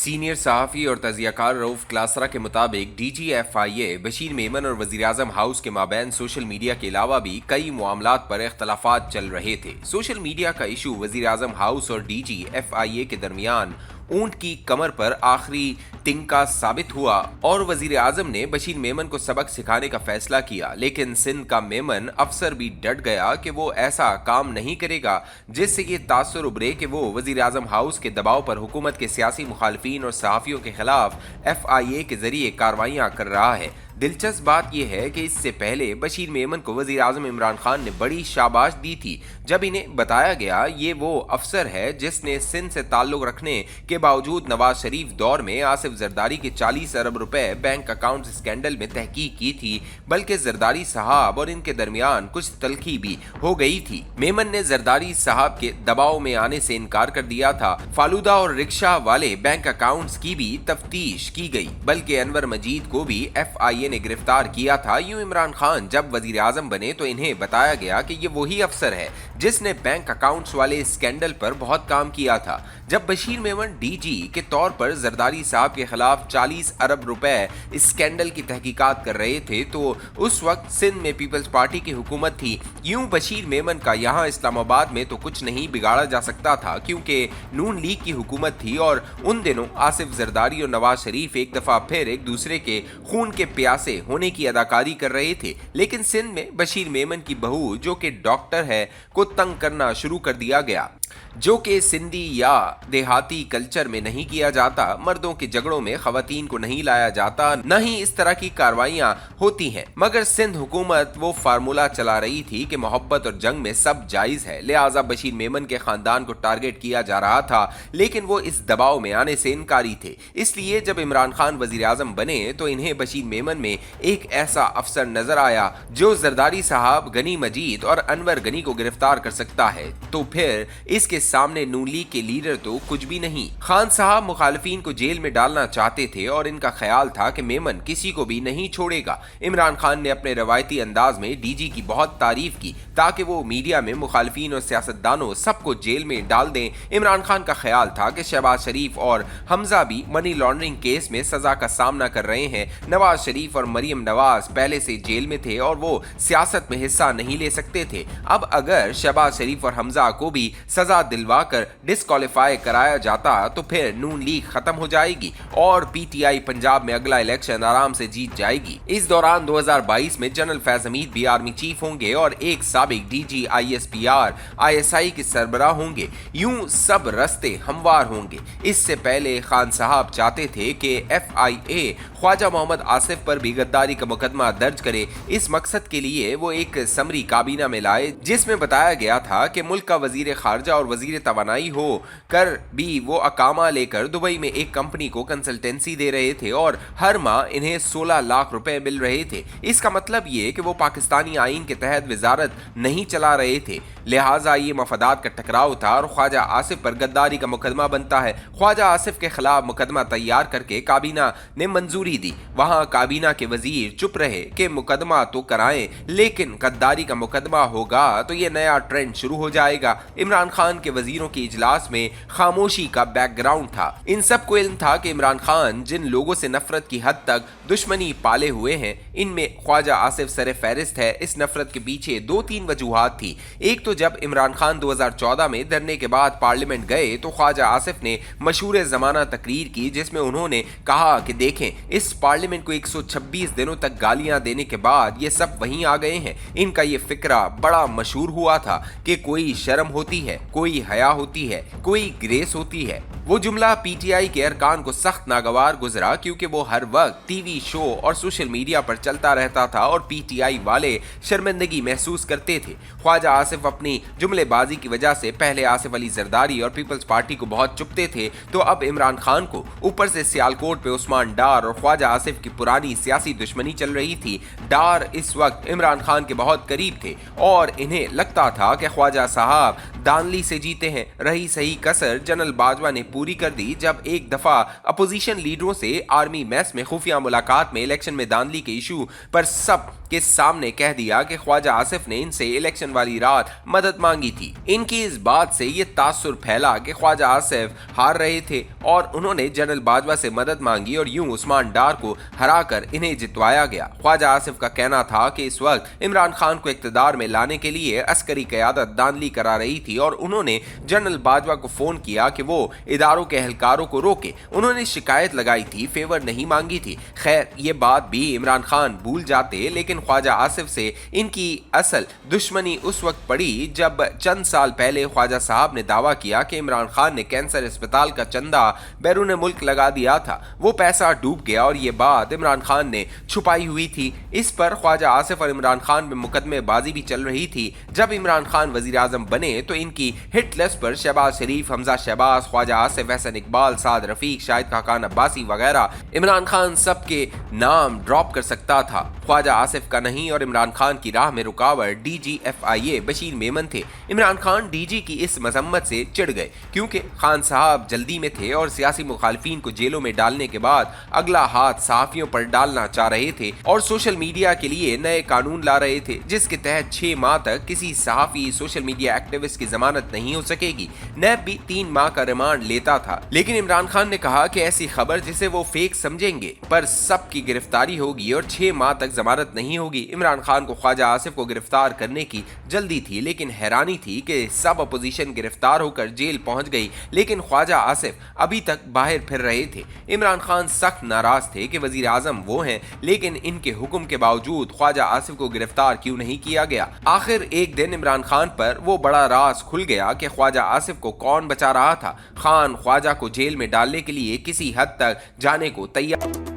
Senior सहाफ़ी और तज़ियाकार रऊफ़ क्लासरा के मुताबिक DGFIA बशीर मेमन और वज़ीर-ए-आज़म हाउस के माबैन सोशल मीडिया के अलावा भी कई मामलात पर इख्तलाफात चल रहे थे। सोशल मीडिया का इशू वज़ीर-ए-आज़म हाउस और DGFIA के दरमियान ऊंट की कमर पर आखिरी तिनका साबित हुआ और वज़ीर-ए-आज़म ने बशीर मेमन को सबक सिखाने का फैसला किया, लेकिन सिंध का मेमन अफसर भी डट गया कि वो ऐसा काम नहीं करेगा जिससे ये तासुर उभरे कि वो वज़ीर-ए-आज़म हाउस के दबाव पर हुकूमत के सियासी मुखालिफिन और सहाफ़ियों के खिलाफ FIA के जरिए कार्रवाइयाँ कर रहा है। दिलचस्प बात यह है कि इससे पहले बशीर मेमन को वज़ीर-ए-आज़म इमरान खान ने बड़ी शाबाश दी थी जब इन्हें बताया गया ये वो अफसर है जिसने सिंध से ताल्लुक रखने के बावजूद नवाज शरीफ दौर में आसिफ जरदारी के 40 अरब रुपए बैंक अकाउंट स्कैंडल में तहकीक की थी, बल्कि जरदारी साहब और इनके दरमियान कुछ तलखी भी हो गई थी। मेमन ने जरदारी साहब के दबाव में आने से इनकार कर दिया था। फालूदा और रिक्शा वाले बैंक अकाउंट्स की भी तफ्तीश की गई, बल्कि अनवर मजीद को भी FIA ने गिरफ्तार किया था। यूं इमरान खान जब वजीर आजम बने तो इन्हें बताया गया कि ये वही अफसर है जिसने बैंक अकाउंट्स वाले स्कैंडल पर बहुत काम किया था। जब बशीर मेमन DG के तौर पर जरदारी साहब के खिलाफ 40 अरब रुपए स्कैंडल की तहकीकात कर रहे थे तो उस वक्त सिंध में पीपल्स पार्टी की हुकूमत थी। यूं बशीर मेमन का यहाँ इस्लामाबाद में तो कुछ नहीं बिगाड़ा जा सकता था क्योंकि नून लीग की हुकूमत थी और उन दिनों आसिफ जरदारी और नवाज शरीफ एक दफा फिर एक दूसरे के खून के प्यासे होने की अदाकारी कर रहे थे। लेकिन सिंध में बशीर मेमन की बहू जो कि डॉक्टर है को तंग करना शुरू कर दिया गया, जो कि सिंधी या देहाती कल्चर में नहीं किया जाता। मर्दों के झगड़ों में खवातीन को नहीं लाया जाता, न ही इस तरह की कार्रवाइयां होती हैं। मगर सिंध हुकूमत वो फार्मूला चला रही थी कि मोहब्बत और जंग में सब जायज है, लिहाजा बशीर मेमन के खानदान को टारगेट किया जा रहा था, लेकिन वो इस दबाव में आने से इनकारी थे। इसलिए जब इमरान खान वजीर आजम बने तो इन्हें बशीर मेमन में एक ऐसा अफसर नजर आया जो जरदारी साहब, गनी मजीद और अनवर गनी को गिरफ्तार कर सकता है। तो फिर इसके सामने नून लीग के लीडर तो कुछ भी नहीं। खान साहब मुखालिफिन को जेल में डालना चाहते थे और इनका ख्याल था कि मेमन किसी को भी नहीं छोड़ेगा। इमरान खान ने अपने रवायती अंदाज में DG की बहुत तारीफ की ताकि वो मीडिया में मुखालिफिन और सियासतदानों सबको जेल में डाल दें। इमरान खान का ख्याल था कि शहबाज शरीफ और हमजा भी मनी लॉन्ड्रिंग केस में सजा का सामना कर रहे हैं। नवाज शरीफ और मरियम नवाज पहले से जेल में थे और वो सियासत में हिस्सा नहीं ले सकते थे। अब अगर शहबाज शरीफ और हमजा को भी सजा दिलवा कर डिस्क्वालीफाई कराया जाता तो फिर नून लीग खत्म हो जाएगी और PTI पंजाब में अगला इलेक्शन आराम से जीत जाएगी। इस दौरान 2022 में जनरल फैज हमीद भी आर्मी चीफ होंगे और एक साबिक DG ISPR ISI के सरबराह होंगे। यूं सब रस्ते हमवार होंगे। इससे पहले खान साहब चाहते थे कि FIA ख्वाजा मोहम्मद आसिफ पर भी गद्दारी का मुकदमा दर्ज करे। इस मकसद के लिए वो एक समरी काबीना में लाए जिसमें बताया गया था कि मुल्क का वजीर खारजा और वजीर तवानाई हो कर भी वो अकामा लेकर दुबई में एक कंपनी को कंसल्टेंसी दे रहे थे और हर माह इन्हें 16 लाख रुपए मिल रहे थे। इसका मतलब ये कि वो पाकिस्तानी आइन के तहत वजारत नहीं चला रहे थे, लिहाजा ये मफादात का टकराव था और ख्वाजा आसिफ पर गद्दारी का मुकदमा बनता है। ख्वाजा आसिफ के खिलाफ मुकदमा तैयार करके काबीना ने मंजूरी दी। वहां काबीना के वजीर चुप रहे कि मुकदमा तो कराएं, लेकिन गद्दारी का मुकदमा होगा तो ये नया ट्रेंड शुरू हो जाएगा। इमरान खान के वजीरों के इजलास में खामोशी का बैकग्राउंड था। इन सबको इल्म था कि इमरान खान जिन लोगों से नफरत की हद तक दुश्मनी पाले हुए हैं, इनमें ख्वाजा आसिफ सर फहरिस्त है। इस नफरत के पीछे 2-3 वजूहात थी। एक तो जब इमरान खान 2014 में धरने के बाद पार्लियामेंट गए तो ख्वाजा आसिफ ने मशहूर जमाना तकरीर की जिसमें उन्होंने कहा कि देखें, इस पार्लियामेंट को 126 दिनों तक गालियां देने के बाद ये सब वहीं आ गए हैं। इनका ये फिक्रा बड़ा मशहूर हुआ था कि कोई शर्म होती है, कोई हया होती है, कोई ग्रेस होती है। वो जुमला PTI के अरकान को सख्त नागवार गुजरा क्योंकि वो हर वक्त TV शो और सोशल मीडिया पर चलता रहता था और PTI वाले शर्मिंदगी महसूस करते थे। ख्वाजा आसिफ अपनी जुमलेबाजी की वजह से पहले आसिफ अली जरदारी और पीपल्स पार्टी को बहुत चुपते थे, तो अब इमरान खान को ऊपर से सियालकोट पे उस्मान डार और ख्वाजा आसिफ की पुरानी सियासी दुश्मनी चल रही थी। डार इस वक्त इमरान खान के बहुत करीब थे और इन्हें लगता था कि ख्वाजा साहब दानली से जीते हैं। रही सही कसर जनरल बाजवा ने पूरी कर दी जब एक दफा अपोजिशन लीडरों से आर्मी मेस में खुफिया मुलाकात में इलेक्शन में दानली के इशू पर सब के सामने कह दिया कि ख्वाजा आसिफ ने इनसे इलेक्शन वाली रात मदद मांगी थी। इनकी इस बात से ये तासुर फैला कि ख्वाजा आसिफ हार रहे थे और उन्होंने जनरल बाजवा से मदद मांगी और यूं उस्मान डार को हराकर इन्हें जितवाया गया। ख्वाजा आसिफ का कहना था कि इस वक्त इमरान खान को इक्तदार में लाने के लिए अस्करी क़यादत दानली करा रही थी और उन्होंने जनरल बाजवा को फोन किया कि वो इदारों के एहलकारों को रोके। उन्होंने शिकायत लगाई थी, फेवर नहीं मांगी थी। खैर ये बात भी इमरान खान भूल जाते, लेकिन ख्वाजा आसिफ से इनकी असल दुश्मनी उस वक्त पड़ी जब चंद साल पहले ख्वाजा साहब ने दावा किया कि इमरान खान ने कैंसर अस्पताल का चंदा बैरून मुल्क लगा दिया था। वो पैसा डूब गया और ये बात इमरान खान ने छुपाई हुई थी। इस पर ख्वाजा आसिफ और इमरान खान में मुकदमेबाजी भी चल रही थी। जब इमरान खान वजीर आजम बने तो इनकी हिट लिस्ट पर शहबाज शरीफ, हमजा शहबाज, ख्वाजा आसिफ, हसन इकबाल, साद रफीक, शाहिद खाकान अब्बासी वगैरह इमरान खान सबके नाम ड्रॉप कर सकता था। ख्वाजा आसिफ का नहीं और इमरान खान की राह में रुकावट DGFIA बशीर मेमन थे। इमरान खान DG की इस मजम्मत से चिढ़ गए क्योंकि खान साहब जल्दी में थे और सियासी मुखालिफिन को जेलों में डालने के बाद अगला हाथ सहाफियों पर डालना चाह रहे थे और सोशल मीडिया के लिए नए कानून ला रहे थे जिसके तहत 6 माह तक किसी सहाफी, सोशल मीडिया एक्टिविस्ट की जमानत नहीं हो सकेगी। नैब भी 3 माह का रिमांड लेता था, लेकिन इमरान खान ने कहा कि ऐसी खबर जिसे वो फेक समझेंगे पर सबकी गिरफ्तारी होगी और 6 माह तक जमानत नहीं होगी। इमरान खान को ख्वाजा आसिफ को गिरफ्तार करने की जल्दी थी, लेकिन हैरानी थी कि सब अपोजिशन गिरफ्तार होकर जेल पहुंच गई, लेकिन ख्वाजा आसिफ अभी तक बाहर फिर रहे थे। इमरान खान सख्त नाराज थे कि वजीर आजम वो हैं, लेकिन इनके हुक्म के बावजूद ख्वाजा आसिफ को गिरफ्तार क्यों नहीं किया गया। आखिर एक दिन इमरान खान पर वो बड़ा राज खुल गया कि ख्वाजा आसिफ को कौन बचा रहा था। खान ख्वाजा को जेल में डालने के लिए किसी हद तक जाने को तैयार